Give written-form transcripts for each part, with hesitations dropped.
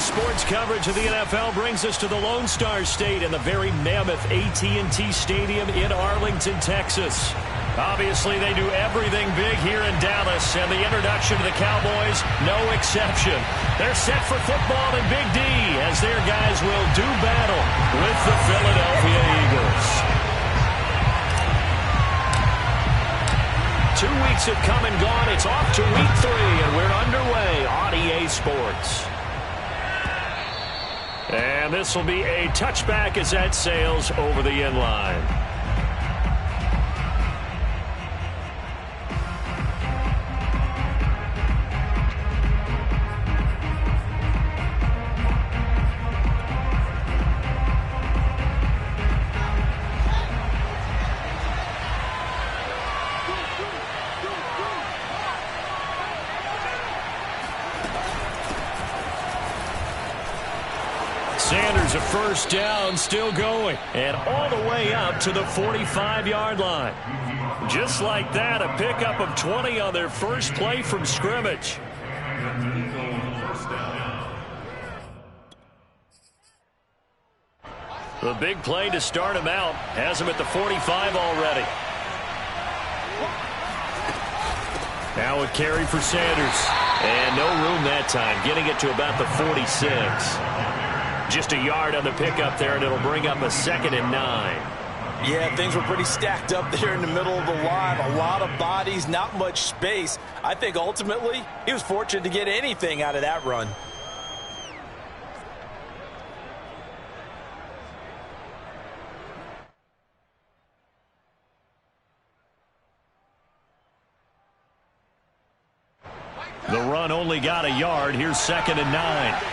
Sports coverage of the NFL brings us to the Lone Star State in the very mammoth AT&T Stadium in Arlington, Texas. Obviously, they do everything big here in Dallas, and the introduction to the Cowboys, no exception. They're set for football in Big D as their guys will do battle with the Philadelphia Eagles. 2 weeks have come and gone. It's off to week 3, and we're underway on EA Sports. And this will be a touchback as that sails over the end line. Sanders a first down, still going, and all the way up to the 45-yard line. Just like that, a pickup of 20 on their first play from scrimmage. The big play to start him out has him at the 45 already. Now a carry for Sanders, and no room that time, getting it to about the 46. Just a yard on the pickup there, and it'll bring up a 2nd and 9. Yeah, things were pretty stacked up there in the middle of the line. A lot of bodies, not much space. I think ultimately he was fortunate to get anything out of that run. The run only got a yard. Here's 2nd and 9.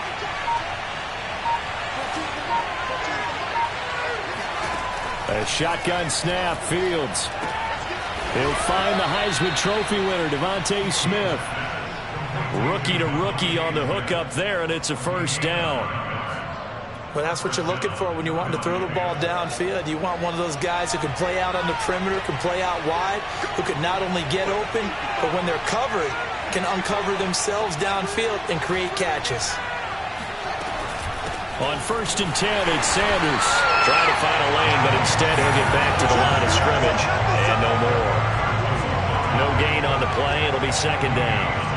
A shotgun snap, Fields. He'll find the Heisman Trophy winner, Devontae Smith. Rookie to rookie on the hook up there, and it's a first down. Well, that's what you're looking for when you want to throw the ball downfield. You want one of those guys who can play out on the perimeter, can play out wide, who can not only get open, but when they're covered, can uncover themselves downfield and create catches. On 1st and 10, it's Sanders. Trying to find a lane, but instead he'll get back to the line of scrimmage. And no more. No gain on the play. It'll be 2nd down.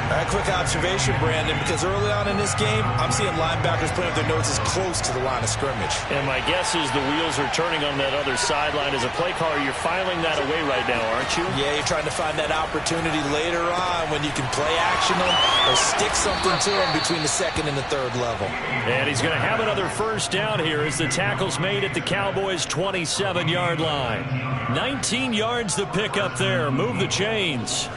A quick observation, Brandon, because early on in this game, I'm seeing linebackers playing with their noses close to the line of scrimmage. And my guess is the wheels are turning on that other sideline. As a play caller, you're filing that away right now, aren't you? Yeah, you're trying to find that opportunity later on when you can play action them or stick something to them between the 2nd and the 3rd level. And he's going to have another first down here as the tackle's made at the Cowboys' 27-yard line. 19 yards the pick up there. Move the chains.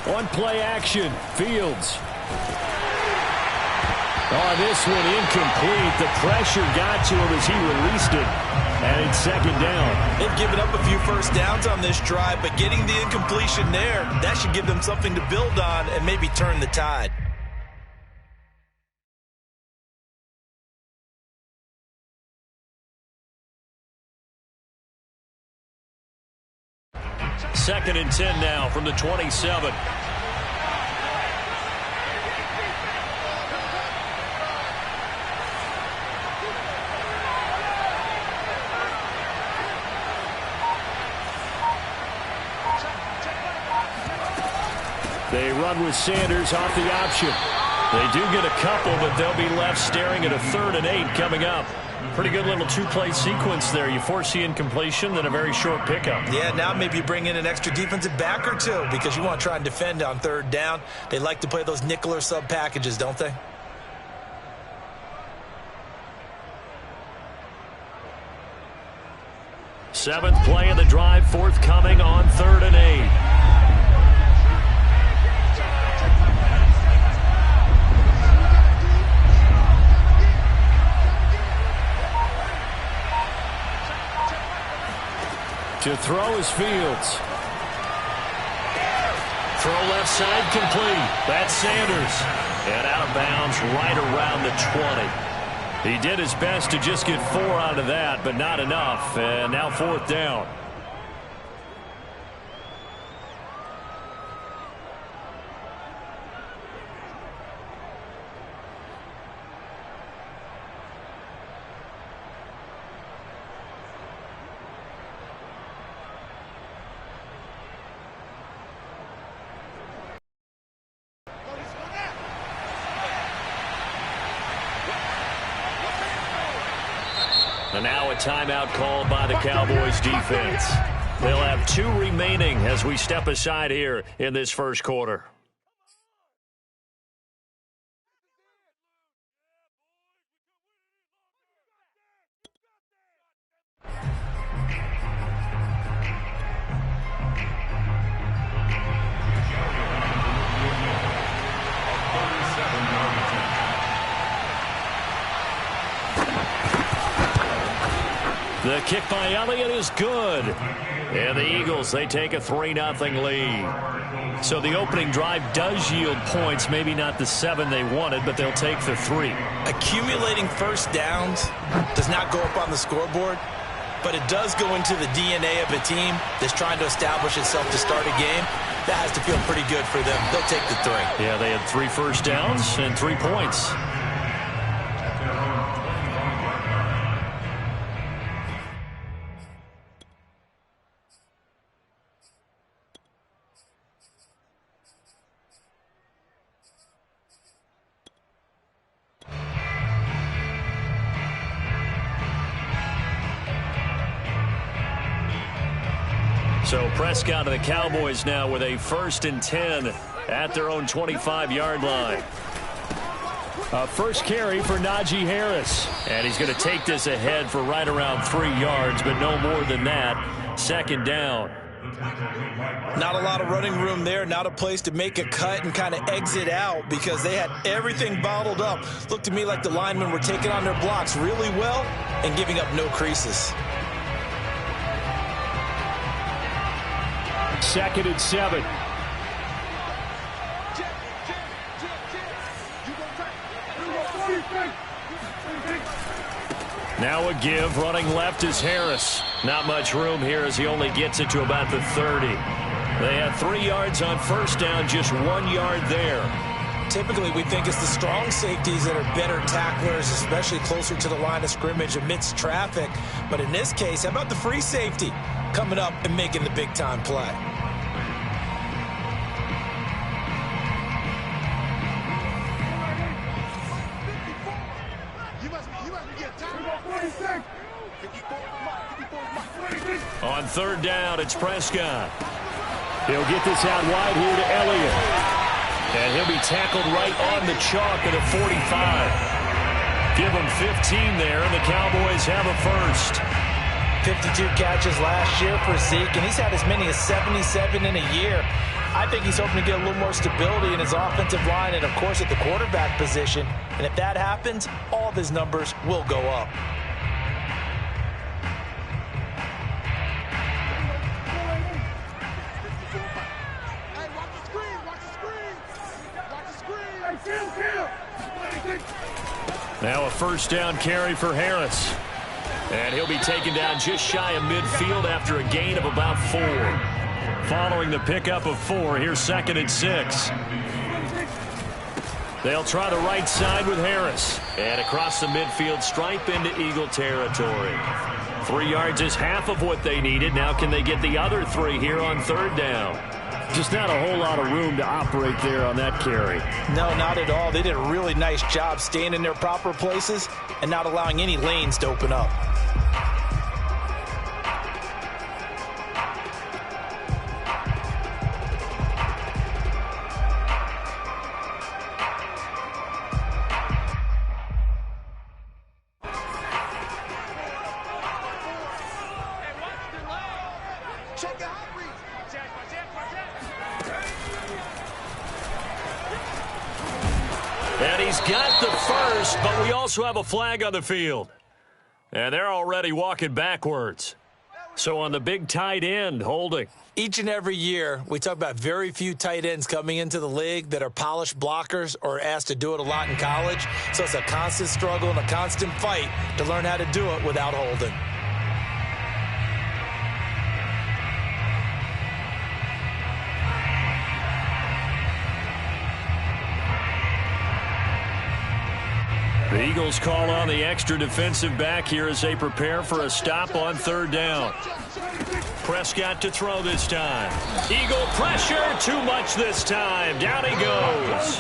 On play action, Fields. On this one, incomplete. The pressure got to him as he released it. And it's 2nd down. They've given up a few first downs on this drive, but getting the incompletion there, that should give them something to build on and maybe turn the tide. Second and 10 now from the 27. They run with Sanders off the option. They do get a couple, but they'll be left staring at a 3rd and 8 coming up. Pretty good little two-play sequence there. You foresee incompletion, then a very short pickup. Yeah, now maybe you bring in an extra defensive back or two because you want to try and defend on 3rd down. They like to play those nickel or sub packages, don't they? Seventh play of the drive forthcoming on 3rd and 8. To throw is Fields. Throw left side complete. That's Sanders. And out of bounds right around the 20. He did his best to just get 4 out of that, but not enough. And now 4th down. And now a timeout called by the Cowboys defense. They'll have 2 remaining as we step aside here in this first quarter. The kick by Elliott is good. And the Eagles, they take a 3-0 lead. So the opening drive does yield points, maybe not the 7 they wanted, but they'll take the 3. Accumulating first downs does not go up on the scoreboard, but it does go into the DNA of a team that's trying to establish itself to start a game. That has to feel pretty good for them. They'll take the 3. Yeah, they had 3 first downs and 3 points. So Prescott and the Cowboys now with a 1st and 10 at their own 25-yard line. First carry for Najee Harris. And he's going to take this ahead for right around 3 yards, but no more than that. 2nd down. Not a lot of running room there. Not a place to make a cut and kind of exit out because they had everything bottled up. Looked to me like the linemen were taking on their blocks really well and giving up no creases. 2nd and 7. Now a give. Running left is Harris. Not much room here as he only gets it to about the 30. They had 3 yards on first down, just 1 yard there. Typically, we think it's the strong safeties that are better tacklers, especially closer to the line of scrimmage amidst traffic. But in this case, how about the free safety coming up and making the big-time play? On 3rd down, it's Prescott. He'll get this out wide here to Elliott. And he'll be tackled right on the chalk at a 45. Give him 15 there, and the Cowboys have a 1st. 52 catches last year for Zeke, and he's had as many as 77 in a year. I think he's hoping to get a little more stability in his offensive line and, of course, at the quarterback position. And if that happens, all of his numbers will go up. Now a 1st down carry for Harris. And he'll be taken down just shy of midfield after a gain of about 4. Following the pickup of 4, here's 2nd and 6. They'll try the right side with Harris. And across the midfield stripe into Eagle territory. 3 yards is half of what they needed. Now can they get the other 3 here on 3rd down? Just not a whole lot of room to operate there on that carry. No, not at all. They did a really nice job staying in their proper places and not allowing any lanes to open up. And he's got the 1st, but we also have a flag on the field. And they're already walking backwards. So on the big tight end, holding. Each and every year, we talk about very few tight ends coming into the league that are polished blockers or asked to do it a lot in college. So it's a constant struggle and a constant fight to learn how to do it without holding. The Eagles call on the extra defensive back here as they prepare for a stop on third down. Prescott to throw this time. Eagle pressure, too much this time. Down he goes.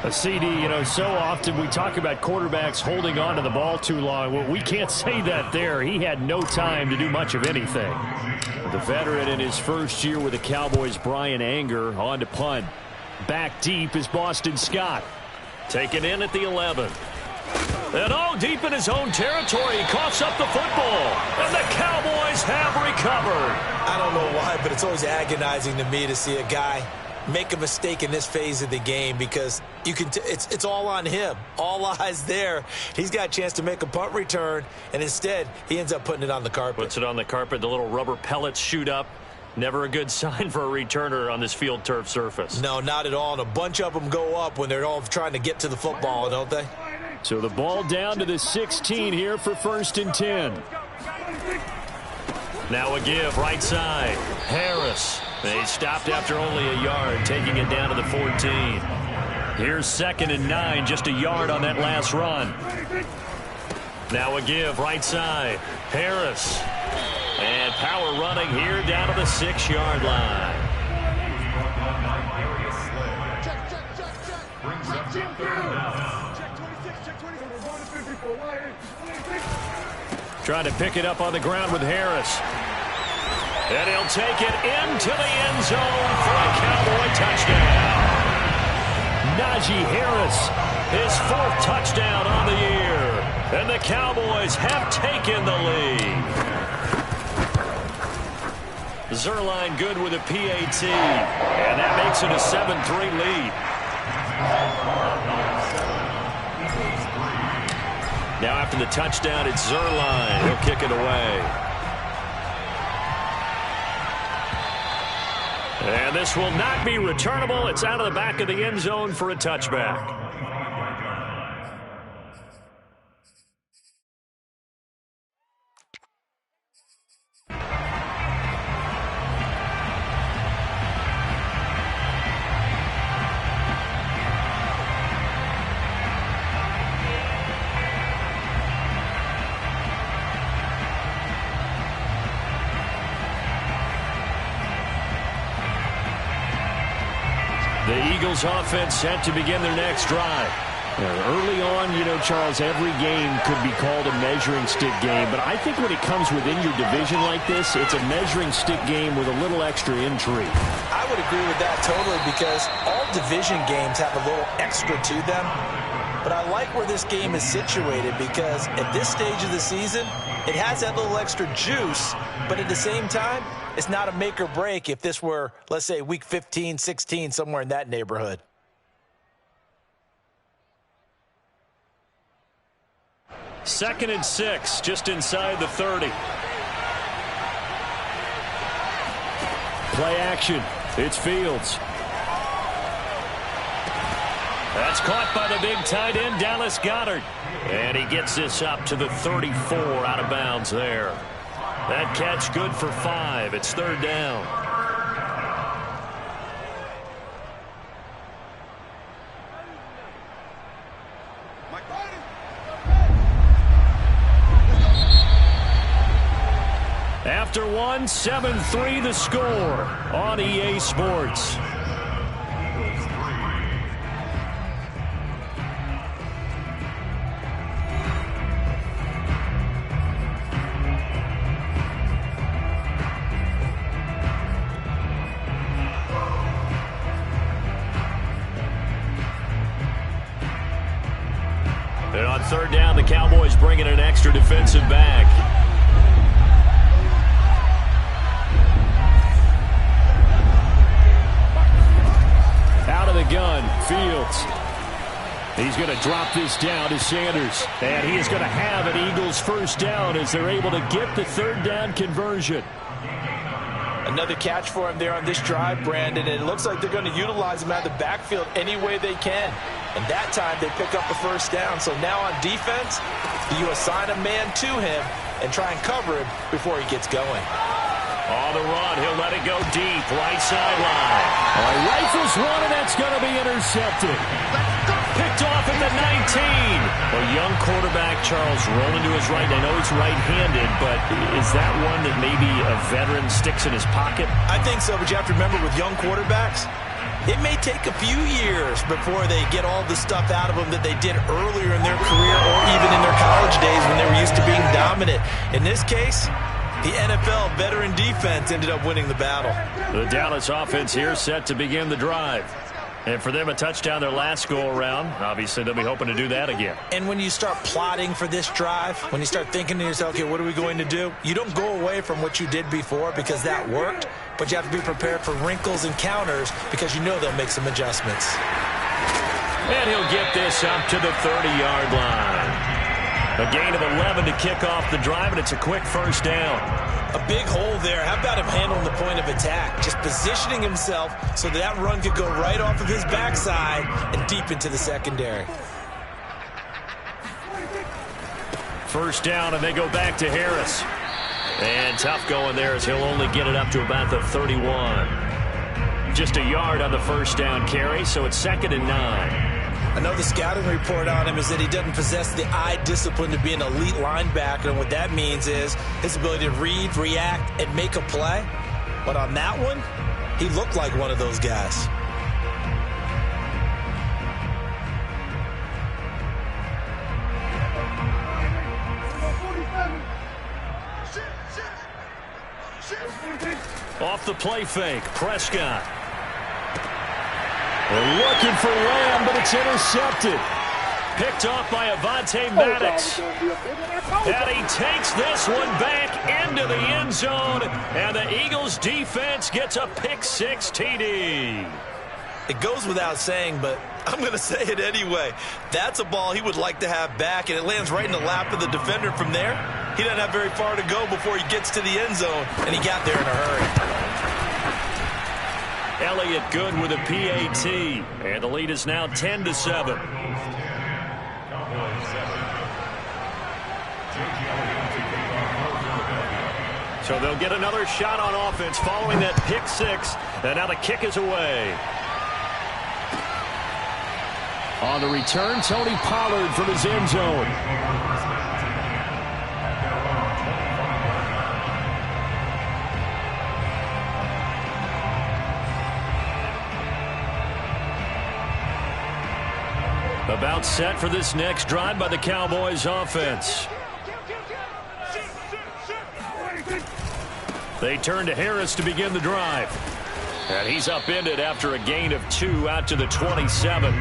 A CD, so often we talk about quarterbacks holding on to the ball too long. Well, we can't say that there. He had no time to do much of anything. The veteran in his first year with the Cowboys, Brian Anger, on to punt. Back deep is Boston Scott. Taken in at the 11. And all deep in his own territory, he coughs up the football. And the Cowboys have recovered. I don't know why, but it's always agonizing to me to see a guy make a mistake in this phase of the game because it's all on him. All eyes there. He's got a chance to make a punt return, and instead he ends up putting it on the carpet. Puts it on the carpet. The little rubber pellets shoot up. Never a good sign for a returner on this field turf surface. No, not at all. And a bunch of them go up when they're all trying to get to the football, don't they? So the ball down to the 16 here for 1st and 10. Now a give, right side. Harris. They stopped after only a yard, taking it down to the 14. Here's 2nd and 9, just a yard on that last run. Now a give, right side. Harris. And power running here down to the 6-yard line. Trying to pick it up on the ground with Harris. And he'll take it into the end zone for a Cowboy touchdown. Najee Harris, his 4th touchdown on the year. And the Cowboys have taken the lead. Zerline good with a PAT. And that makes it a 7-3 lead. Now after the touchdown, it's Zerline. He'll kick it away. And this will not be returnable. It's out of the back of the end zone for a touchback. The Eagles offense set to begin their next drive. Early on, Charles, every game could be called a measuring stick game. But I think when it comes within your division like this, it's a measuring stick game with a little extra intrigue. I would agree with that totally because all division games have a little extra to them. But I like where this game is situated because at this stage of the season, it has that little extra juice. But at the same time, it's not a make or break if this were, let's say, week 15, 16, somewhere in that neighborhood. Second and 6, just inside the 30. Play action. It's Fields. That's caught by the big tight end, Dallas Goedert. And he gets this up to the 34 out of bounds there. That catch good for 5. It's 3rd down. After 1, 7-3 the score on EA Sports. And on 3rd down, the Cowboys bring in an extra defensive back. Out of the gun, Fields. He's He's going to drop this down to Sanders. And he is going to have an Eagles first down as they're able to get the third down conversion. Another catch for him there on this drive, Brandon. And it looks like they're going to utilize him out of the backfield any way they can. And that time they pick up the first down. So now on defense, you assign a man to him and try and cover him before he gets going. On the run, he'll let it go deep, right sideline. Rifles one, and that's going to be intercepted. Picked off at the 19. A young quarterback, Charles, rolling to his right. I know he's right-handed, but is that one that maybe a veteran sticks in his pocket? I think so, but you have to remember with young quarterbacks, it may take a few years before they get all the stuff out of them that they did earlier in their career or even in their college days when they were used to being dominant. In this case, the NFL veteran defense ended up winning the battle. The Dallas offense here set to begin the drive. And for them, a touchdown their last go-around. Obviously, they'll be hoping to do that again. And when you start plotting for this drive, when you start thinking to yourself, okay, what are we going to do? You don't go away from what you did before because that worked, but you have to be prepared for wrinkles and counters because you know they'll make some adjustments. And he'll get this up to the 30-yard line. A gain of 11 to kick off the drive, and it's a quick first down. A big hole there. How about him handling the point of attack? Just positioning himself so that run could go right off of his backside and deep into the secondary. First down, and they go back to Harris. And tough going there as he'll only get it up to about the 31. Just a yard on the first down carry, so it's 2nd and 9. I know the scouting report on him is that he doesn't possess the eye discipline to be an elite linebacker, and what that means is his ability to read, react, and make a play. But on that one, he looked like one of those guys. Off the play fake, Prescott. They're looking for Lamb, but it's intercepted. Picked off by Avonte Maddox. And he takes this one back into the end zone, and the Eagles defense gets a pick-6 TD. It goes without saying, but I'm going to say it anyway. That's a ball he would like to have back, and it lands right in the lap of the defender from there. He doesn't have very far to go before he gets to the end zone, and he got there in a hurry. Elliott good with a PAT, and the lead is now 10-7. So they'll get another shot on offense following that pick-6, and now the kick is away. On the return, Tony Pollard from his end zone. About set for this next drive by the Cowboys offense. They turn to Harris to begin the drive. And he's upended after a gain of 2 out to the 27.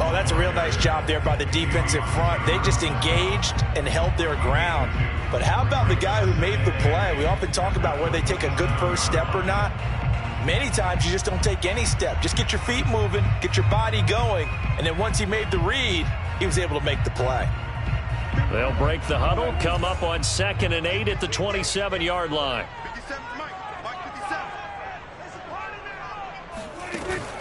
Oh, that's a real nice job there by the defensive front. They just engaged and held their ground. But how about the guy who made the play? We often talk about whether they take a good first step or not. Many times you just don't take any step. Just get your feet moving, get your body going, and then once he made the read, he was able to make the play. They'll break the huddle, come up on 2nd and 8 at the 27-yard line.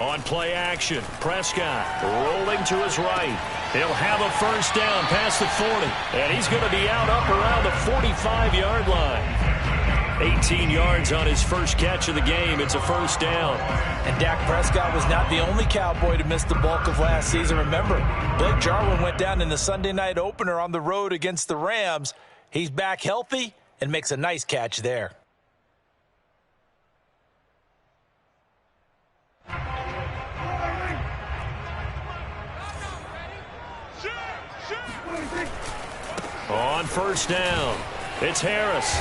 On play action, Prescott rolling to his right. He'll have a first down past the 40, and he's going to be out up around the 45-yard line. 18 yards on his first catch of the game. It's a first down. And Dak Prescott was not the only Cowboy to miss the bulk of last season. Remember, Blake Jarwin went down in the Sunday night opener on the road against the Rams. He's back healthy and makes a nice catch there. On first down, it's Harris.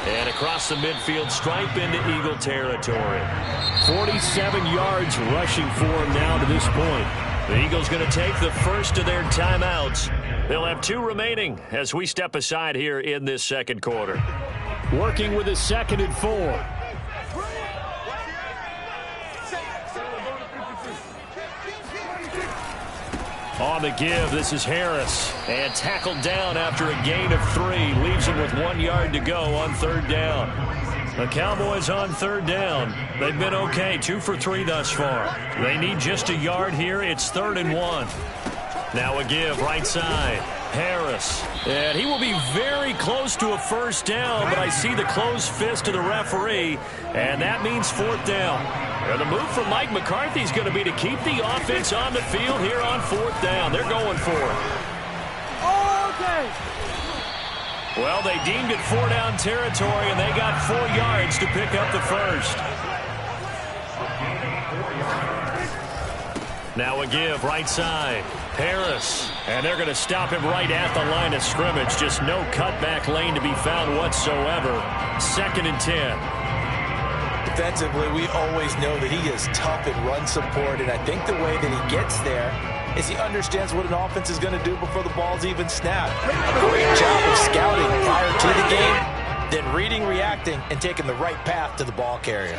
And across the midfield stripe into Eagle territory. 47 yards rushing for him now to this point. The Eagles going to take the first of their timeouts. They'll have 2 remaining as we step aside here in this second quarter. Working with a 2nd and 4. On the give, this is Harris. And tackled down after a gain of 3. Leaves him with 1 yard to go on 3rd down. The Cowboys on 3rd down. They've been okay, 2 for 3 thus far. They need just a yard here. It's 3rd and 1. Now a give, right side. Harris. And he will be very close to a 1st down, but I see the closed fist of the referee, and that means 4th down. And the move from Mike McCarthy is going to be to keep the offense on the field here on 4th down. They're going for it. Okay. Well, they deemed it 4-down territory, and they got 4 yards to pick up the 1st. Now a give, right side. Harris. And they're going to him right at the line of scrimmage. Just no cutback lane to be found whatsoever. 2nd and 10. Defensively, we always know that he is tough in run support, and I think the way that he gets there is he understands what an offense is going to do before the ball's even snapped. A great job of scouting prior to the game, then reading, reacting, and taking the right path to the ball carrier.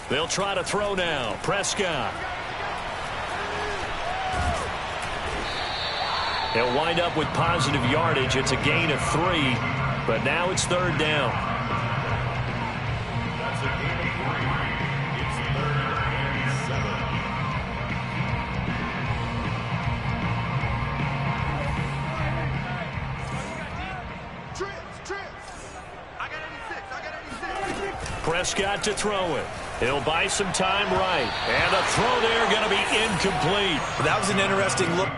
They'll try to throw now. Prescott. They'll wind up with positive yardage. It's a gain of 3, but now it's 3rd down. That's a gain of 3. It's 3rd and 7. Trips. I got 86. Prescott to throw it. He'll buy some time right. And the throw there going to be incomplete. That was an interesting look.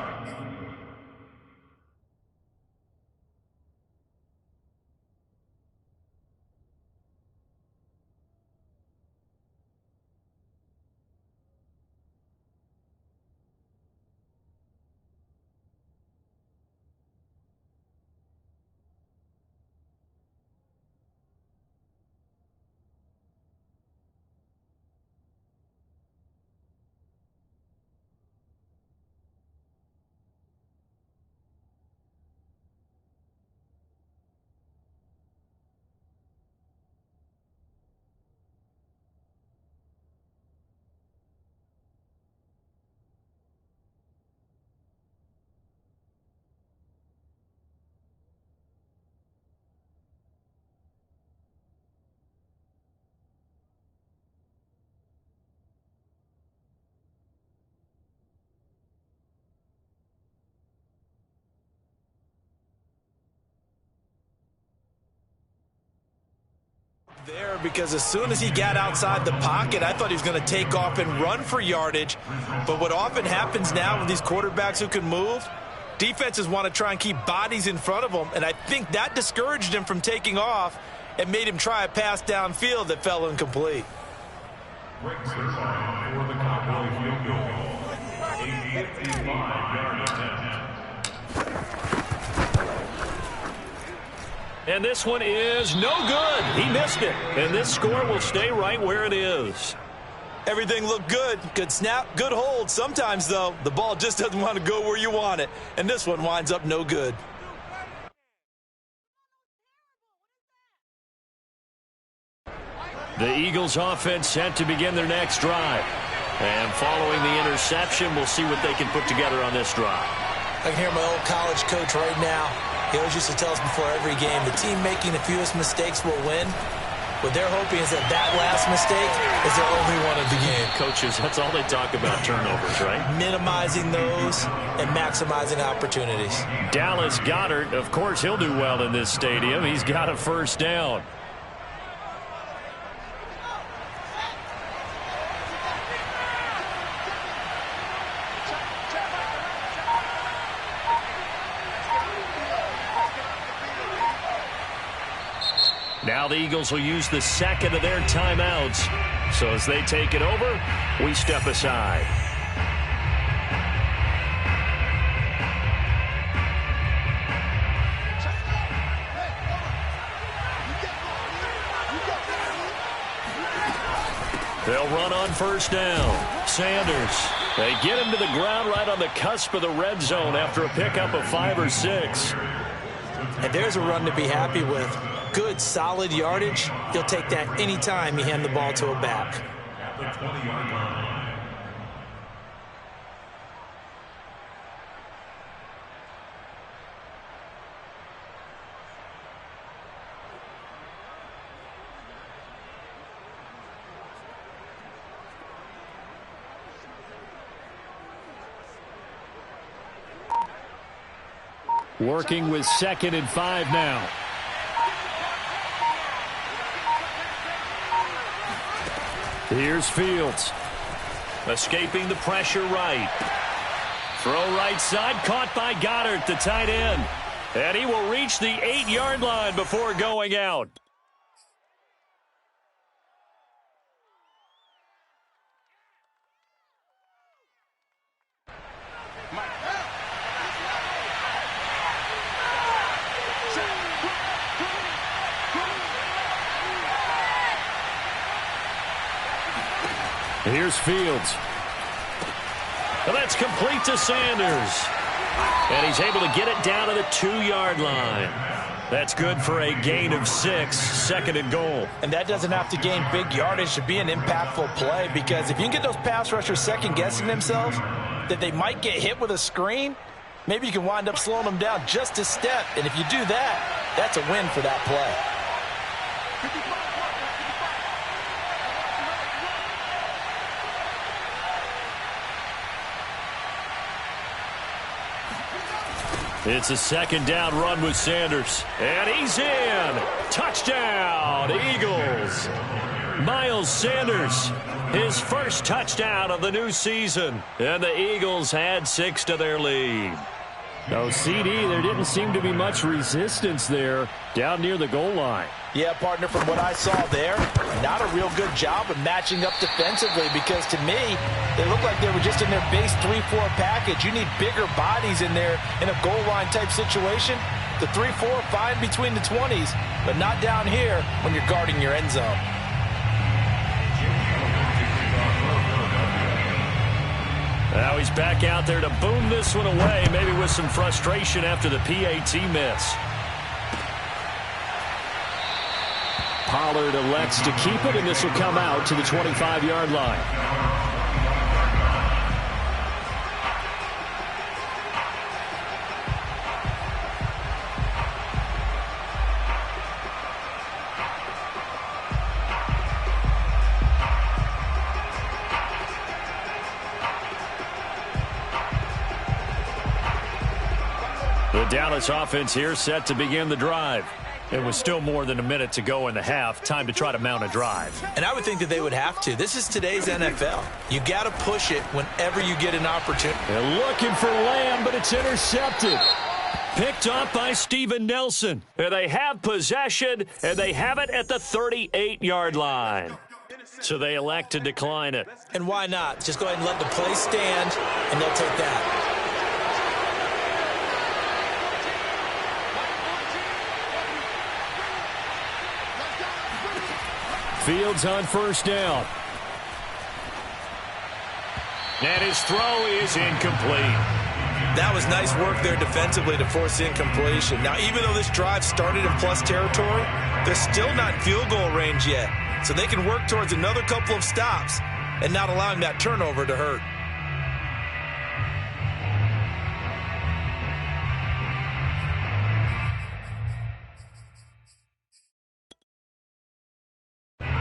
There, because as soon as he got outside the pocket, I thought he was going to take off and run for yardage. But what often happens now with these quarterbacks who can move, defenses want to try and keep bodies in front of them, and I think that discouraged him from taking off and made him try a pass downfield that fell incomplete. Breaks the line for the Cowboys field goal. A 55-yard attempt. And this one is no good. He missed it. And this score will stay right where it is. Everything looked good. Good snap, good hold. Sometimes, though, the ball just doesn't want to go where you want it. And this one winds up no good. The Eagles offense set to begin their next drive. And following the interception, we'll see what they can put together on this drive. I can hear my old college coach right now. He always used to tell us before every game, the team making the fewest mistakes will win. What they're hoping is that that last mistake is their only one of the game. Coaches, that's all they talk about, turnovers, right? Minimizing those and maximizing opportunities. Dallas Goedert, of course, he'll do well in this stadium. He's got a 1st down. Now the Eagles will use the 2nd of their timeouts. So as they take it over, we step aside. They'll run on 1st down. Sanders. They get him to the ground right on the cusp of the red zone after a pickup of 5 or 6. And there's a run to be happy with. Good, solid yardage. He'll take that anytime you hand the ball to a back. the 20-yard line. Working with 2nd and 5 now. Here's Fields. Escaping the pressure right. Throw right side, caught by Goddard, the tight end. And he will reach the 8-yard line before going out. Here's Fields. And that's complete to Sanders. And he's able to get it down to the 2-yard line. That's good for a gain of 6, 2nd and goal. And that doesn't have to gain big yardage to be an impactful play, because if you can get those pass rushers second-guessing themselves that they might get hit with a screen, maybe you can wind up slowing them down just a step. And if you do that, that's a win for that play. It's a 2nd down run with Sanders. And he's in. Touchdown, Eagles. Miles Sanders, his first touchdown of the new season. And the Eagles add 6 to their lead. No, CD, there didn't seem to be much resistance there down near the goal line. Yeah, partner, from what I saw there, not a real good job of matching up defensively, because to me, they looked like they were just in their base 3-4 package. You need bigger bodies in there in a goal line type situation. The 3-4, fine between the 20s, but not down here when you're guarding your end zone. Now he's back out there to boom this one away, maybe with some frustration after the PAT miss. Pollard elects to keep it, and this will come out to the 25-yard line. The Dallas offense here set to begin the drive. It was still more than a minute to go in the half. Time to try to mount a drive. And I would think that they would have to. This is today's NFL. You got to push it whenever you get an opportunity. They're looking for Lamb, but it's intercepted. Picked up by Steven Nelson. And they have possession, and they have it at the 38-yard line. So they elect to decline it. And why not? Just go ahead and let the play stand, and they'll take that. Fields on 1st down. And his throw is incomplete. That was nice work there defensively to force incompletion. Now, even though this drive started in plus territory, they're still not in field goal range yet. So they can work towards another couple of stops and not allowing that turnover to hurt.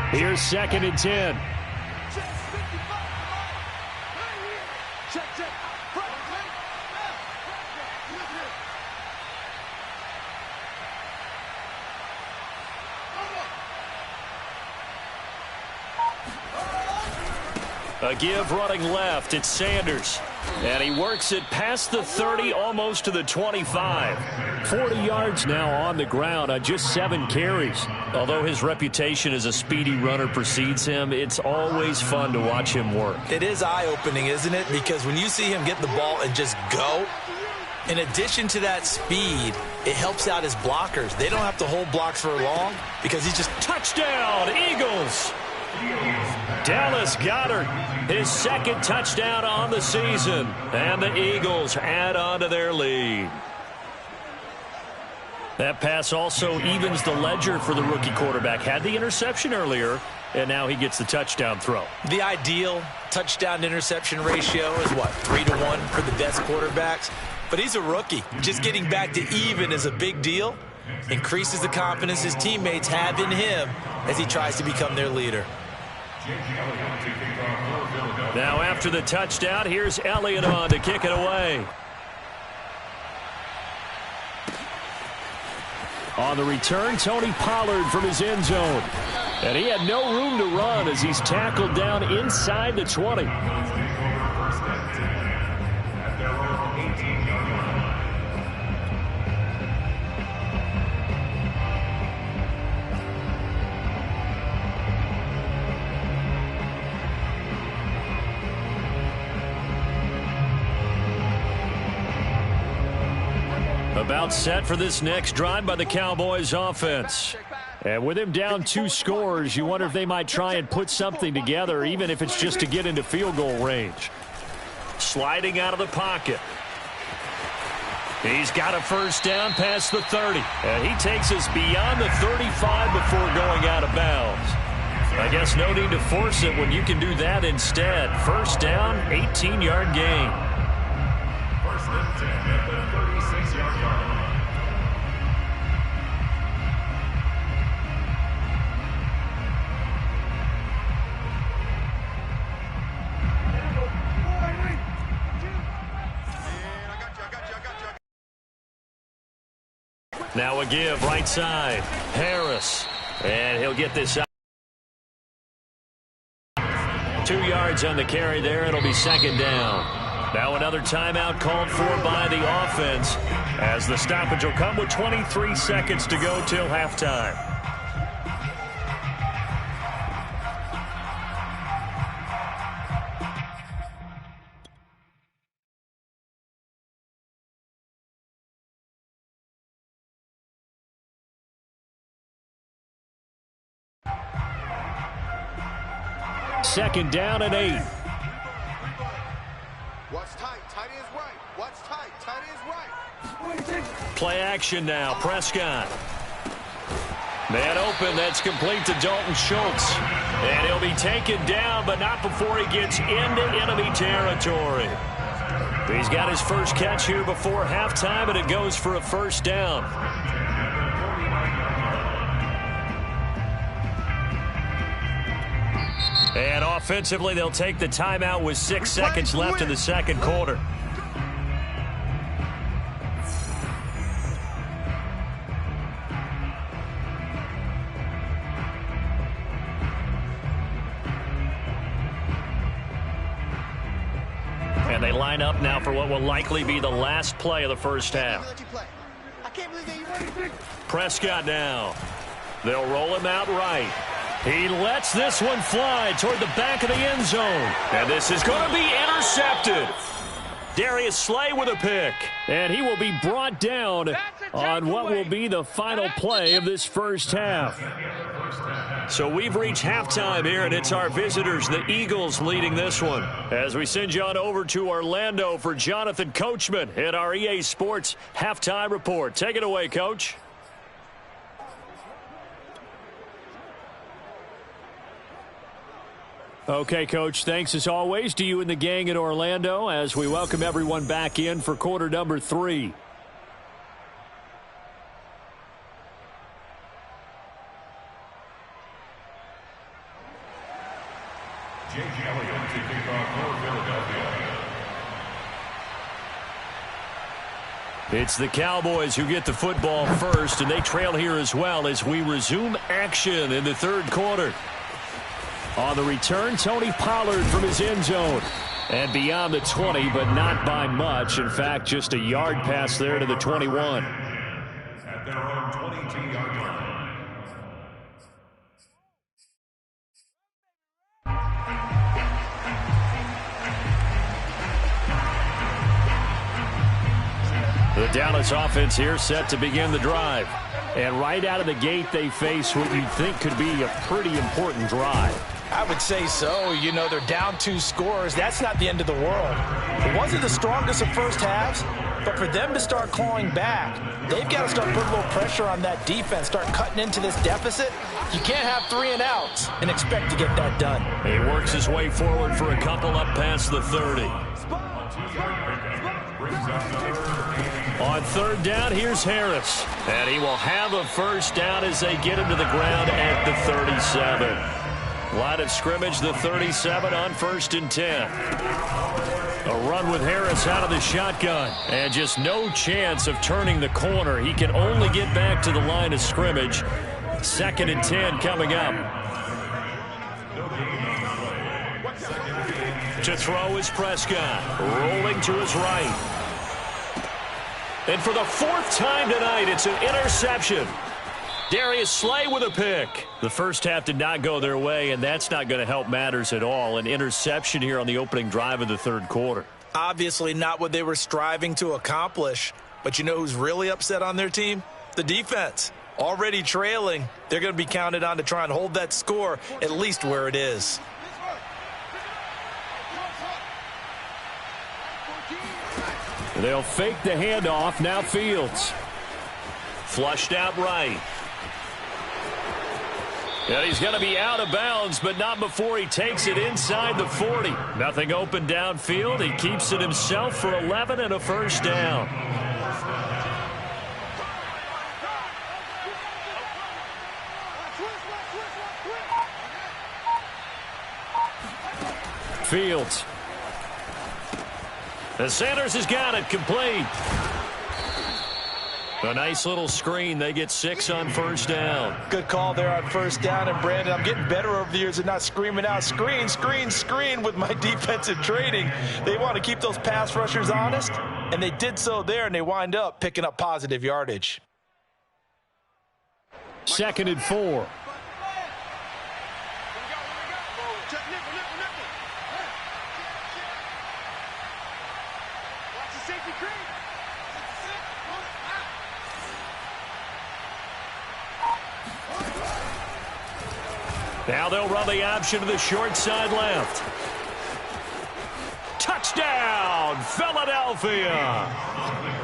Here's 2nd and 10. A give running left. It's Sanders. And he works it past the 30, almost to the 25. 40 yards now on the ground on just 7 carries. Although his reputation as a speedy runner precedes him, it's always fun to watch him work. It is eye-opening, isn't it? Because when you see him get the ball and just go, in addition to that speed, it helps out his blockers. They don't have to hold blocks for long because he's just... Touchdown, Eagles! Dallas Goedert, his 2nd touchdown on the season. And the Eagles add on to their lead. That pass also evens the ledger for the rookie quarterback. Had the interception earlier, and now he gets the touchdown throw. The ideal touchdown-interception ratio is, what, 3-to-1 for the best quarterbacks? But he's a rookie. Just getting back to even is a big deal. Increases the confidence his teammates have in him as he tries to become their leader. Now after the touchdown, here's Elliott on to kick it away. On the return, Tony Pollard from his end zone. And he had no room to run as he's tackled down inside the 20. About set for this next drive by the Cowboys offense. And with him down 2 scores, you wonder if they might try and put something together, even if it's just to get into field goal range. Sliding out of the pocket. He's got a first down past the 30. And he takes us beyond the 35 before going out of bounds. I guess no need to force it when you can do that instead. First down, 18-yard gain. First and 10 at the 36-yard line. Now a give right side. Harris. And he'll get this out. 2 yards on the carry there. It'll be second down. Now another timeout called for by the offense as the stoppage will come with 23 seconds to go till halftime. Second down and 8. What's tight? Tight is right. What's tight? Tight is right. Play action now. Prescott. Man open. That's complete to Dalton Schultz. And he'll be taken down, but not before he gets into enemy territory. He's got his first catch here before halftime, and it goes for a first down. And offensively, they'll take the timeout with 6 seconds left in the second quarter. And they line up now for what will likely be the last play of the first half. Prescott now. They'll roll him out right. He lets this one fly toward the back of the end zone. And this is going to be intercepted. Darius Slay with a pick. And he will be brought down on what will be the final play of this first half. So we've reached halftime here, and it's our visitors, the Eagles, leading this one. As we send you on over to Orlando for Jonathan Coachman at our EA Sports Halftime Report. Take it away, Coach. Okay, Coach, thanks as always to you and the gang in Orlando as we welcome everyone back in for quarter number 3. Jake Elliott to kick off for Philadelphia. It's the Cowboys who get the football first, and they trail here as well as we resume action in the third quarter. On the return, Tony Pollard from his end zone. And beyond the 20, but not by much. In fact, just a yard pass there to the 21. At their own 22-yard line. The Dallas offense here set to begin the drive. And right out of the gate, they face what you'd think could be a pretty important drive. I would say so. You know, they're down 2 scores. That's not the end of the world. It wasn't the strongest of first halves, But for them to start clawing back, they've got to start putting a little pressure on that defense, start cutting into this deficit. You can't have 3 and outs and expect to get that done. He works his way forward for a couple up past the 30. On third down, here's Harris. And he will have a first down as they get him to the ground at the 37. Line of scrimmage, the 37 on 1st and 10. A run with Harris out of the shotgun. And just no chance of turning the corner. He can only get back to the line of scrimmage. 2nd and 10 coming up. To throw is Prescott. Rolling to his right. And for the 4th time tonight, it's an interception. Darius Slay with a pick. The first half did not go their way, and that's not going to help matters at all. An interception here on the opening drive of the 3rd quarter. Obviously not what they were striving to accomplish. But you know who's really upset on their team? The defense. Already trailing. They're going to be counted on to try and hold that score at least where it is. They'll fake the handoff. Now Fields. Flushed out right. And he's going to be out of bounds, but not before he takes it inside the 40. Nothing open downfield. He keeps it himself for 11 and a first down. Fields. And Sanders has got it complete. A nice little screen. They get 6 on first down. Good call there on first down. And, Brandon, I'm getting better over the years at not screaming out, screen, screen, screen with my defensive training. They want to keep those pass rushers honest, and they did so there, and they wind up picking up positive yardage. 2nd and 4. Now they'll run the option to the short side left. Touchdown, Philadelphia!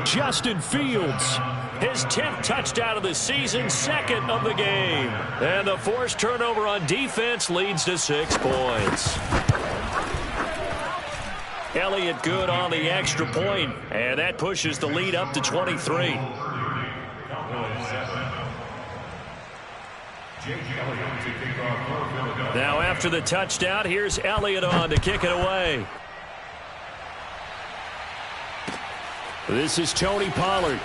Justin Fields. His 10th touchdown of the season, 2nd of the game. And the forced turnover on defense leads to 6 points. Elliott good on the extra point, and that pushes the lead up to 23. Now after the touchdown, here's Elliott on to kick it away. This is Tony Pollard.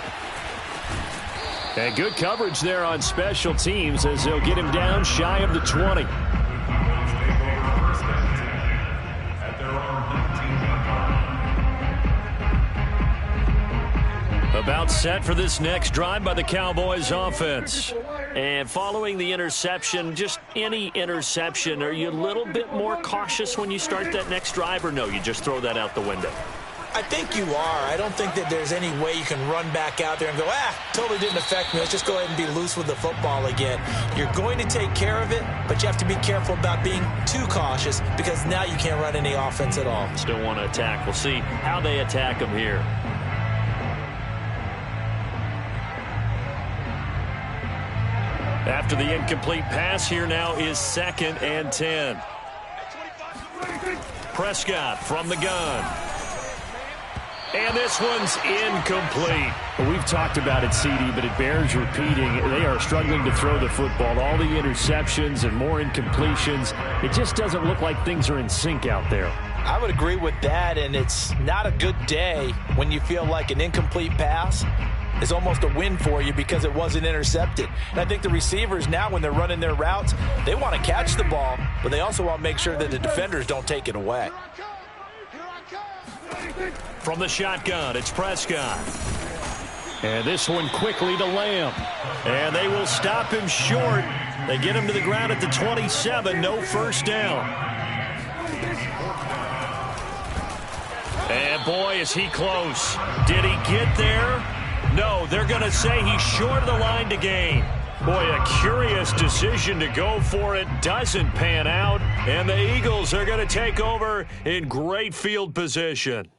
And good coverage there on special teams as they'll get him down shy of the 20. About set for this next drive by the Cowboys offense. And following the interception, just any interception, are you a little bit more cautious when you start that next drive, or no, you just throw that out the window? I think you are. I don't think that there's any way you can run back out there and go, totally didn't affect me. Let's just go ahead and be loose with the football again. You're going to take care of it, but you have to be careful about being too cautious because now you can't run any offense at all. Still want to attack. We'll see how they attack them here. After the incomplete pass, here now is 2nd and 10. Prescott from the gun. And this one's incomplete. Well, we've talked about it, CD, but it bears repeating. They are struggling to throw the football. All the interceptions and more incompletions. It just doesn't look like things are in sync out there. I would agree with that, and it's not a good day when you feel like an incomplete pass is almost a win for you because it wasn't intercepted. And I think the receivers now, when they're running their routes, they want to catch the ball, but they also want to make sure that the defenders don't take it away. From the shotgun, it's Prescott. And this one quickly to Lamb. And they will stop him short. They get him to the ground at the 27, no first down. And boy, is he close. Did he get there? No, they're going to say he's short of the line to gain. Boy, a curious decision to go for it. Doesn't pan out. And the Eagles are going to take over in great field position.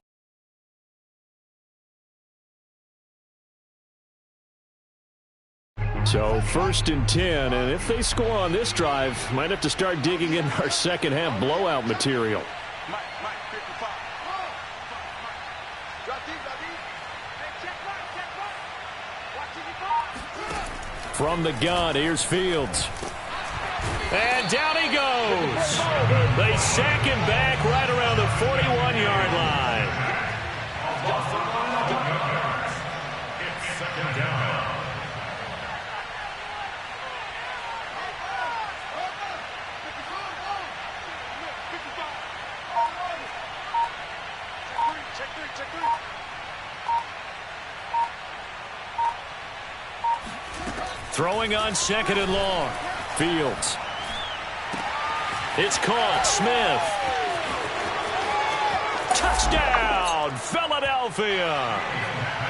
So 1st and 10, and if they score on this drive, might have to start digging in our second half blowout material. From the gun, here's Fields. And down he goes. They sack him back right around the 41-yard line. It's 2nd down. Throwing on 2nd and long. Fields. It's caught. Smith. Touchdown, Philadelphia.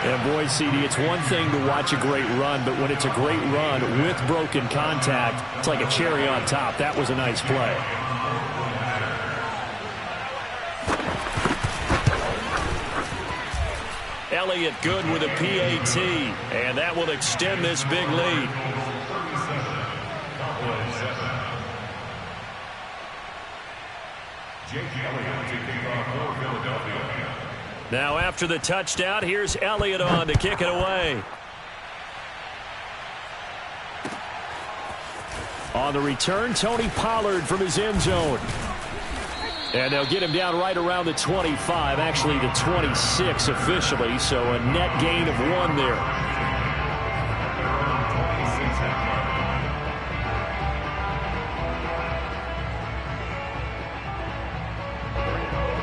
And boy, CD, it's one thing to watch a great run, but when it's a great run with broken contact, it's like a cherry on top. That was a nice play. Elliott good with a PAT, and that will extend this big lead. Now after the touchdown, here's Elliott on to kick it away. On the return, Tony Pollard from his end zone. And they'll get him down right around the 25, actually the 26 officially, so a net gain of 1 there.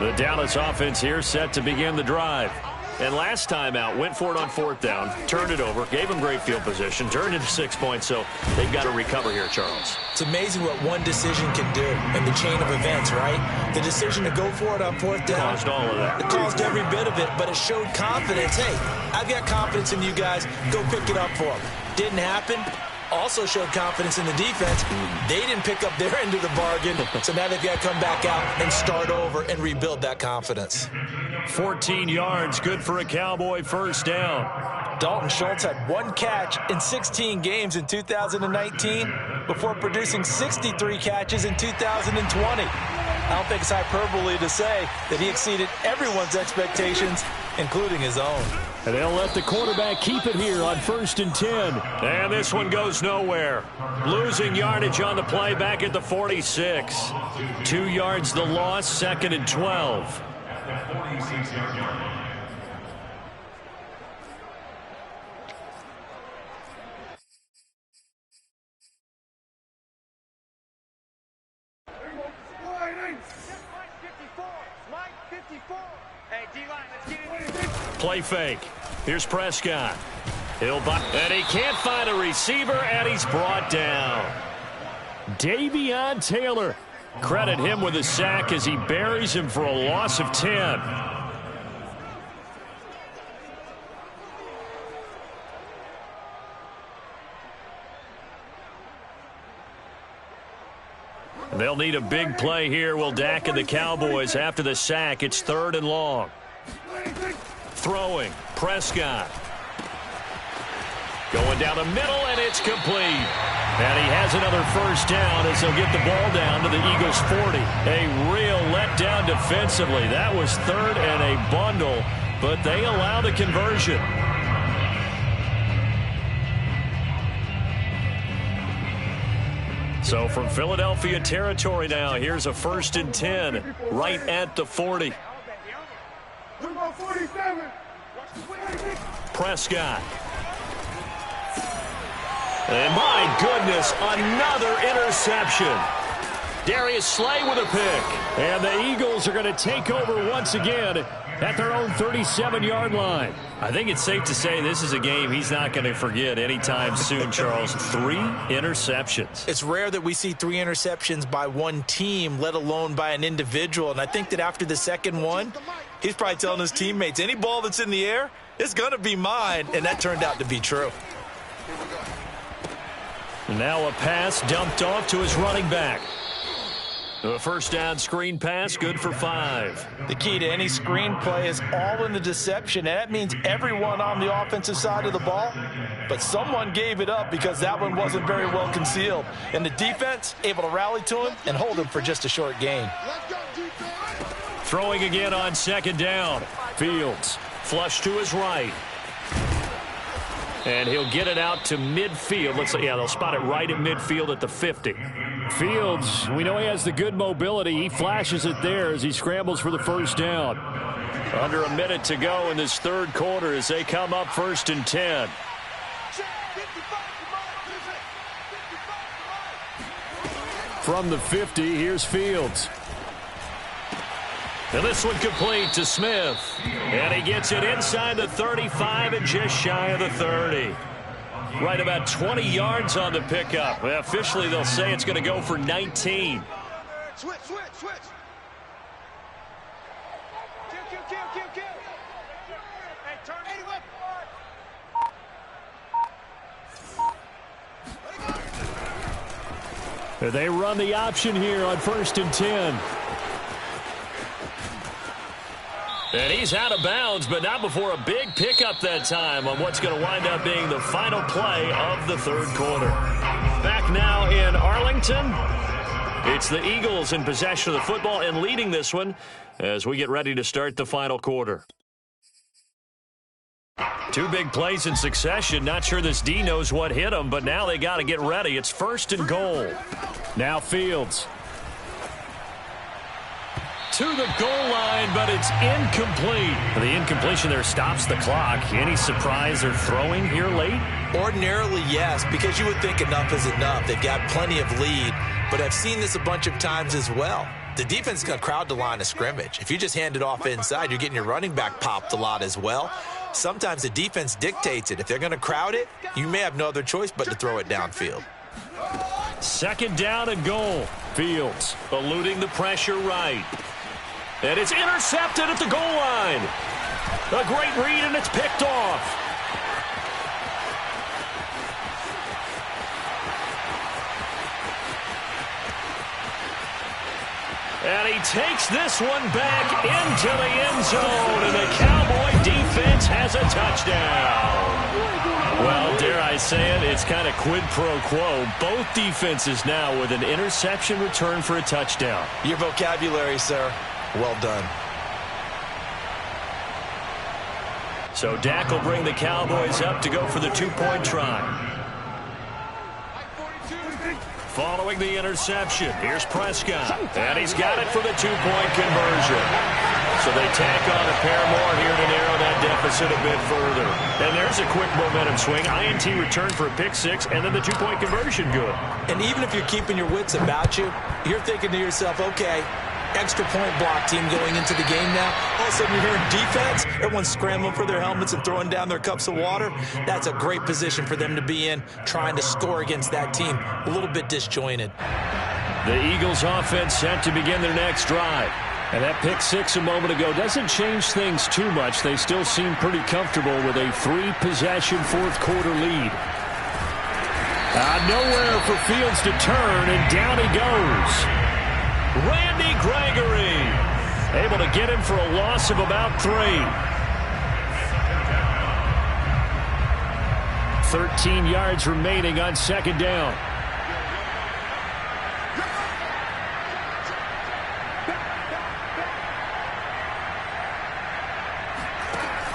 The Dallas offense here set to begin the drive. And last time out, went for it on 4th down, turned it over, gave them great field position, turned into 6 points, so they've got to recover here, Charles. It's amazing what one decision can do in the chain of events, right? The decision to go for it on 4th down. Caused all of that. It caused every bit of it, but it showed confidence. Hey, I've got confidence in you guys. Go pick it up for them. Didn't happen. Also showed confidence in the defense. They didn't pick up their end of the bargain, so now they've got to come back out and start over and rebuild that confidence. 14 yards, good for a Cowboy 1st down. Dalton Schultz had 1 catch in 16 games in 2019 before producing 63 catches in 2020. I don't think it's hyperbole to say that he exceeded everyone's expectations, including his own. And they'll let the quarterback keep it here on 1st and 10. And this one goes nowhere. Losing yardage on the play back at the 46. 2 yards the loss, 2nd and 12. At the 46-yard line. Play fake. Here's Prescott. And he can't find a receiver, and he's brought down. Davion Taylor. Credit him with a sack as he buries him for a loss of 10. They'll need a big play here, will Dak and the Cowboys. After the sack, it's 3rd and long. Throwing, Prescott. Going down the middle, and it's complete. And he has another 1st down as they'll get the ball down to the Eagles' 40. A real letdown defensively. That was 3rd and a bundle, but they allow the conversion. So from Philadelphia territory now, here's a 1st and 10 right at the 40. Prescott. And my goodness, another interception. Darius Slay with a pick. And the Eagles are going to take over once again at their own 37-yard line. I think it's safe to say this is a game he's not going to forget anytime soon, Charles. 3 interceptions. It's rare that we see 3 interceptions by one team, let alone by an individual. And I think that after the second one, he's probably telling his teammates, any ball that's in the air, it's going to be mine. And that turned out to be true. Now a pass dumped off to his running back. A first down screen pass, good for 5. The key to any screen play is all in the deception, and that means everyone on the offensive side of the ball. But someone gave it up because that one wasn't very well concealed. And the defense able to rally to him and hold him for just a short gain. Throwing again on second down. Fields flush to his right. And he'll get it out to midfield. Looks like, yeah, they'll spot it right at midfield at the 50. Fields, we know he has the good mobility. He flashes it there as he scrambles for the first down. Under a minute to go in this third quarter as they come up 1st and 10. From the 50, here's Fields. And this one complete to Smith. And he gets it inside the 35 and just shy of the 30. Right about 20 yards on the pickup. Well, officially, they'll say it's going to go for 19. Switch. Kill. Hey, turn anyway. They run the option here on 1st and 10. And he's out of bounds, but not before a big pickup that time on what's going to wind up being the final play of the third quarter. Back now in Arlington. It's the Eagles in possession of the football and leading this one as we get ready to start the final quarter. 2 big plays in succession. Not sure this D knows what hit them, but now they got to get ready. It's 1st and goal. Now Fields. To the goal line, but it's incomplete. The incompletion there stops the clock. Any surprise they're throwing here late? Ordinarily, yes, because you would think enough is enough. They've got plenty of lead, but I've seen this a bunch of times as well. The defense is going to crowd the line of scrimmage. If you just hand it off inside, you're getting your running back popped a lot as well. Sometimes the defense dictates it. If they're going to crowd it, you may have no other choice but to throw it downfield. 2nd down and goal. Fields eluding the pressure right. And it's intercepted at the goal line. A great read, and it's picked off. And he takes this one back into the end zone, and the Cowboy defense has a touchdown. Well, dare I say it, it's kind of quid pro quo. Both defenses now with an interception return for a touchdown. Your vocabulary, sir. Well done. So Dak will bring the Cowboys up to go for the 2-point try. Following the interception, here's Prescott. And he's got it for the 2-point conversion. So they tack on a pair more here to narrow that deficit a bit further. And there's a quick momentum swing. INT return for a pick 6, and then the 2-point conversion good. And even if you're keeping your wits about you, you're thinking to yourself, okay, extra point block team going into the game now. All of a sudden you're hearing defense. Everyone's scrambling for their helmets and throwing down their cups of water. That's a great position for them to be in, trying to score against that team. A little bit disjointed. The Eagles offense set to begin their next drive. And that pick 6 a moment ago doesn't change things too much. They still seem pretty comfortable with a 3-possession fourth quarter lead. Nowhere for Fields to turn, and down he goes. Randy Gregory able to get him for a loss of about 3. 13 yards remaining on 2nd down.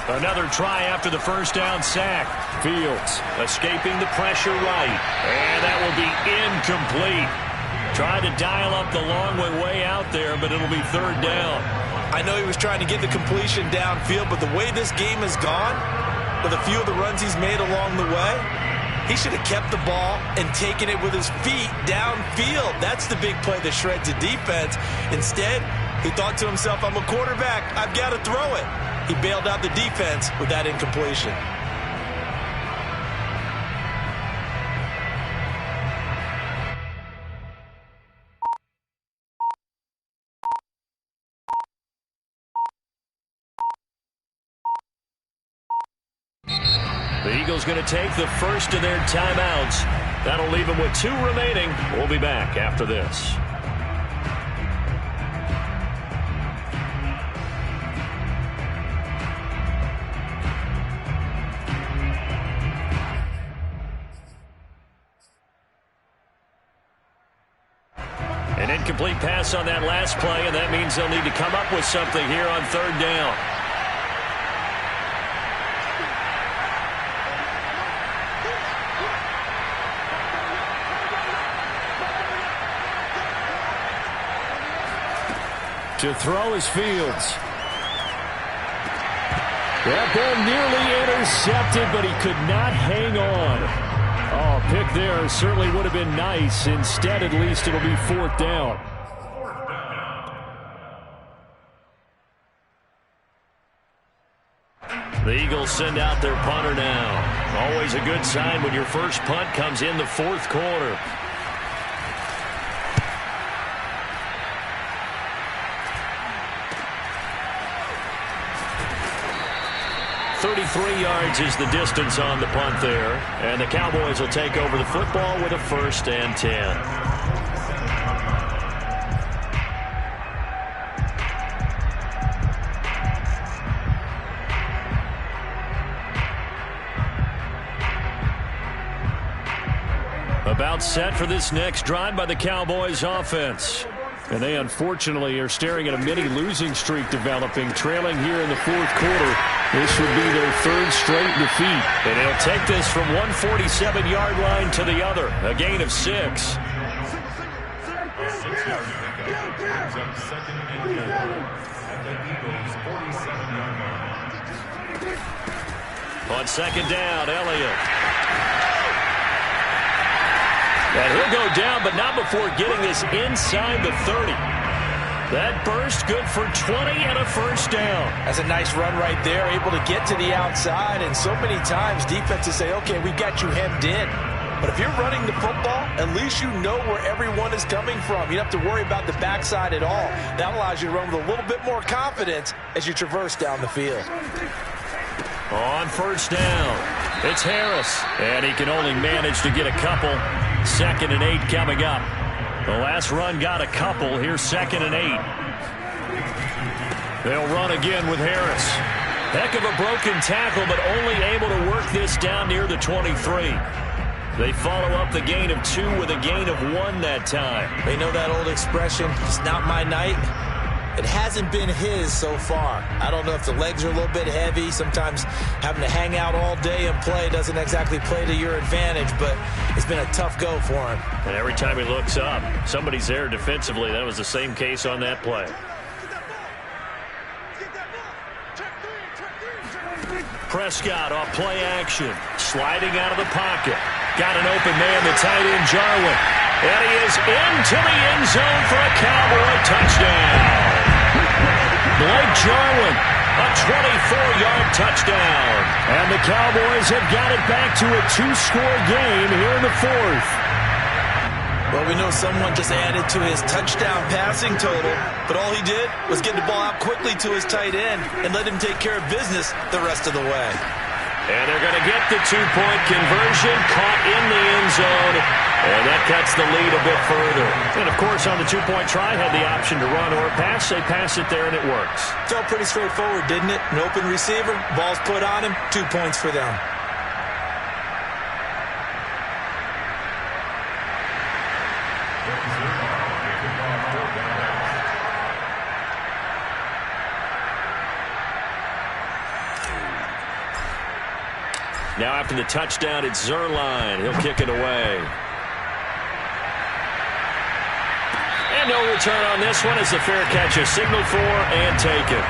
Another try after the first down sack. Fields escaping the pressure right. And that will be incomplete. Tried to dial up the long way out there, but it'll be 3rd down. I know he was trying to get the completion downfield, but the way this game has gone, with a few of the runs he's made along the way, he should have kept the ball and taken it with his feet downfield. That's the big play that shreds the defense. Instead, he thought to himself, I'm a quarterback, I've got to throw it. He bailed out the defense with that incompletion. The Eagles going to take the first of their timeouts. That'll leave them with 2 remaining. We'll be back after this. incomplete pass on that last play, and that means they'll need to come up with something here on third down. To throw is Fields. That ball nearly intercepted, but he could not hang on. Oh, pick there certainly would have been nice. Instead, at least it'll be fourth down. The Eagles send out their punter now. Always a good sign when your first punt comes in the fourth quarter. Yards is the distance on the punt there, and the Cowboys will take over the football with a 1st and 10. About set for this next drive by the Cowboys offense. And they unfortunately are staring at a mini losing streak developing, trailing here in the fourth quarter. This would be their 3rd straight defeat. And they'll take this from 147-yard line to the other. A gain of 6. 6 yards to go. Brings up 2nd and 4 at the Eagles' 47-yard line. On 2nd down, Elliott. And he'll go down, but not before getting this inside the 30. That burst good for 20 and a 1st down. That's a nice run right there, able to get to the outside. And so many times defenses say, okay, we got you hemmed in. But if you're running the football, at least you know where everyone is coming from. You don't have to worry about the backside at all. That allows you to run with a little bit more confidence as you traverse down the field. On 1st down, it's Harris. And he can only manage to get a couple. 2nd and 8 coming up. The last run got a couple. Here's 2nd and 8. They'll run again with Harris. Heck of a broken tackle, but only able to work this down near the 23. They follow up the gain of 2 with a gain of 1 that time. They know that old expression, it's not my night. It hasn't been his so far. I don't know if the legs are a little bit heavy. Sometimes having to hang out all day and play doesn't exactly play to your advantage, but it's been a tough go for him. And every time he looks up, somebody's there defensively. That was the same case on that play. Prescott off play action. Sliding out of the pocket. Got an open man, the tight end, Jarwin. And he is into the end zone for a Cowboy touchdown. Blake Jarwin, a 24-yard touchdown. And the Cowboys have got it back to a 2-score game here in the fourth. Well, we know someone just added to his touchdown passing total, but all he did was get the ball out quickly to his tight end and let him take care of business the rest of the way. And they're going to get the 2-point conversion, caught in the end zone, and that cuts the lead a bit further. And, of course, on the 2-point try, had the option to run or pass. They pass it there, and it works. Felt pretty straightforward, didn't it? An open receiver, ball's put on him, 2 points for them. Now after the touchdown, it's Zerline. He'll kick it away. And no return on this one as the fair catch is signaled for and taken.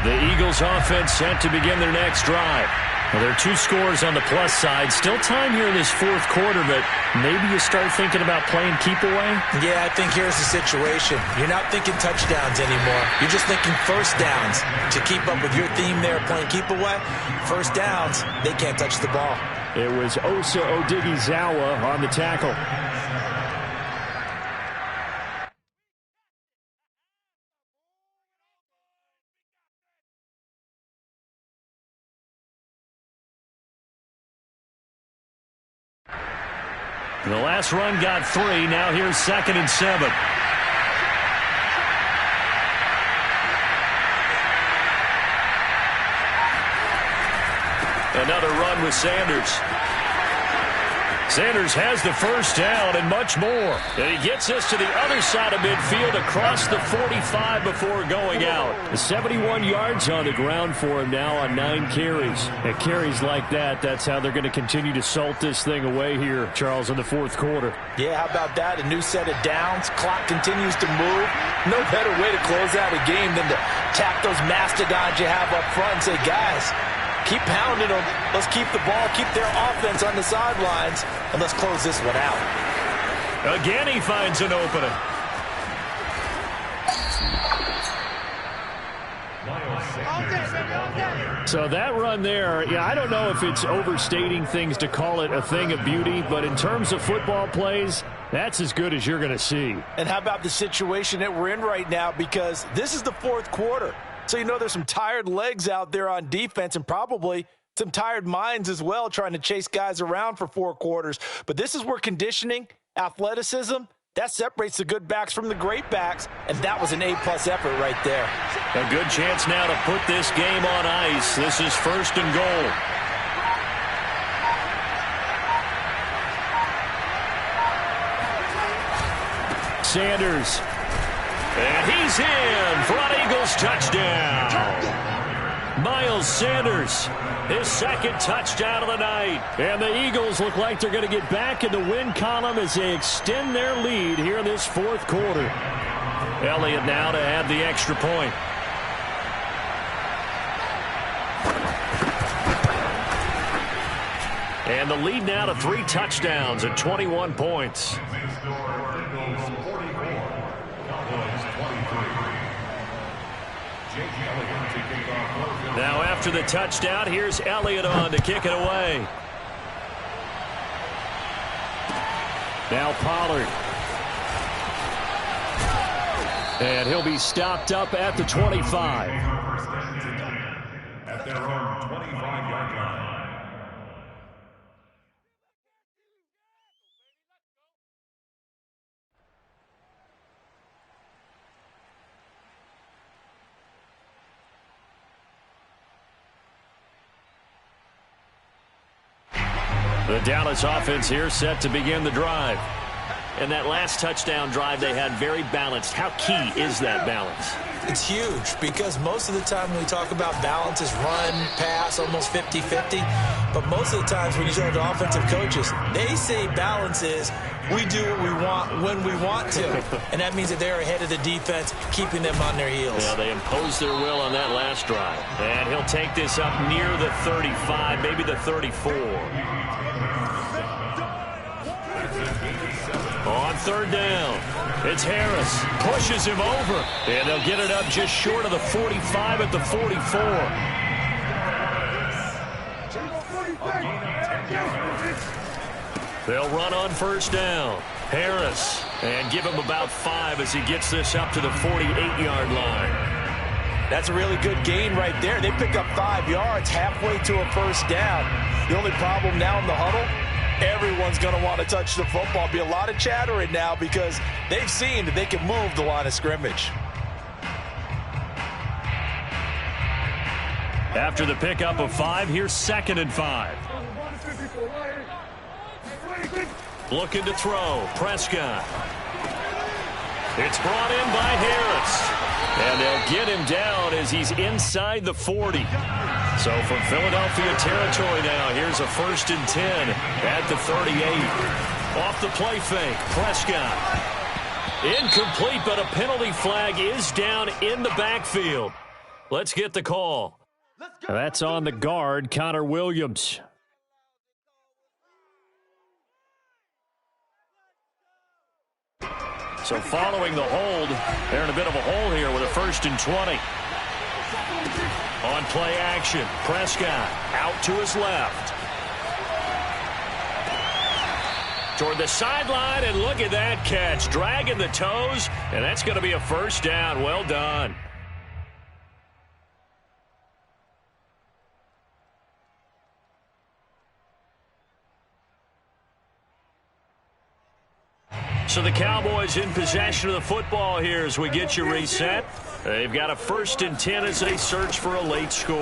The Eagles offense set to begin their next drive. Well, there are 2 scores on the plus side. Still time here in this fourth quarter, but maybe you start thinking about playing keep away? Yeah, I think here's the situation. You're not thinking touchdowns anymore. You're just thinking first downs. To keep up with your theme there, playing keep away, first downs, they can't touch the ball. It was Osa Odighizuwa on the tackle. The last run got 3. Now here's 2nd and 7. Another run with Sanders. Sanders has the first down and much more. And he gets us to the other side of midfield across the 45 before going out. The 71 yards on the ground for him now on 9 carries. And carries like that, that's how they're going to continue to salt this thing away here, Charles, in the 4th quarter. Yeah, how about that? A new set of downs. Clock continues to move. No better way to close out a game than to tap those mastodons you have up front and say, guys, keep pounding them. Let's keep the ball, keep their offense on the sidelines, and let's close this one out. Again, he finds an opening. So that run there, yeah, I don't know if it's overstating things to call it a thing of beauty, but in terms of football plays, that's as good as you're going to see. And how about the situation that we're in right now? Because this is the 4th quarter. So you know there's some tired legs out there on defense and probably some tired minds as well trying to chase guys around for 4 quarters. But this is where conditioning, athleticism, that separates the good backs from the great backs, and that was an A-plus effort right there. A good chance now to put this game on ice. This is 1st and goal. Sanders. And he's in for an Eagles touchdown. Miles Sanders, his 2nd touchdown of the night. And the Eagles look like they're going to get back in the win column as they extend their lead here in this 4th quarter. Elliott now to add the extra point. And the lead now to 3 touchdowns at 21 points. Now after the touchdown, here's Elliott on to kick it away. Now Pollard. And he'll be stopped up at the 25. At their own 25-yard line. The Dallas offense here set to begin the drive. And that last touchdown drive they had very balanced. How key is that balance? It's huge because most of the time when we talk about balance is run, pass, almost 50-50. But most of the times when you talk to offensive coaches, they say balance is we do what we want when we want to. And that means that they're ahead of the defense, keeping them on their heels. Yeah, they imposed their will on that last drive. And he'll take this up near the 35, maybe the 34. On 3rd down, it's Harris. Pushes him over. And they'll get it up just short of the 45 at the 44. They'll run on 1st down. Harris. And give him about 5 as he gets this up to the 48-yard line. That's a really good gain right there. They pick up 5 yards halfway to a 1st down. The only problem now in the huddle, everyone's going to want to touch the football. Be a lot of chattering now because they've seen that they can move the line of scrimmage. After the pickup of 5, here's 2nd and 5. Looking to throw. Prescott. It's brought in by Harris. And they'll get him down as he's inside the 40. So from Philadelphia territory now, here's a 1st and 10 at the 38. Off the play fake, Prescott. Incomplete, but a penalty flag is down in the backfield. Let's get the call. That's on the guard, Connor Williams. So following the hold, they're in a bit of a hole here with a 1st and 20. On play action, Prescott out to his left. Toward the sideline, and look at that catch. Dragging the toes, and that's going to be a 1st down. Well done. So the Cowboys in possession of the football here as we get you reset. They've got a 1st and 10 as they search for a late score.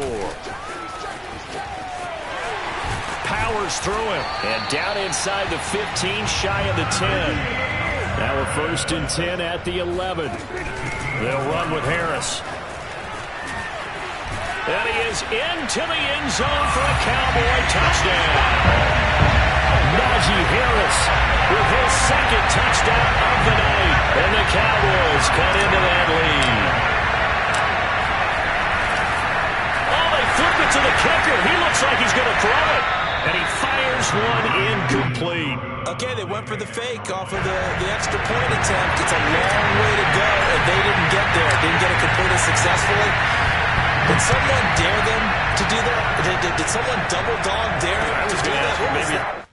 Powers through him. And down inside the 15, shy of the 10. Now a 1st and 10 at the 11. They'll run with Harris. And he is into the end zone for a Cowboy touchdown. Najee Harris with his 2nd touchdown of the night. And the Cowboys cut into that lead. Oh, they flip it to the kicker. He looks like he's going to throw it. And he fires one incomplete. Okay, they went for the fake off of the extra point attempt. It's a long way to go, and they didn't get there. Didn't get it completed successfully. Did someone dare them to do that? Did someone double dog dare them to do that? What was that?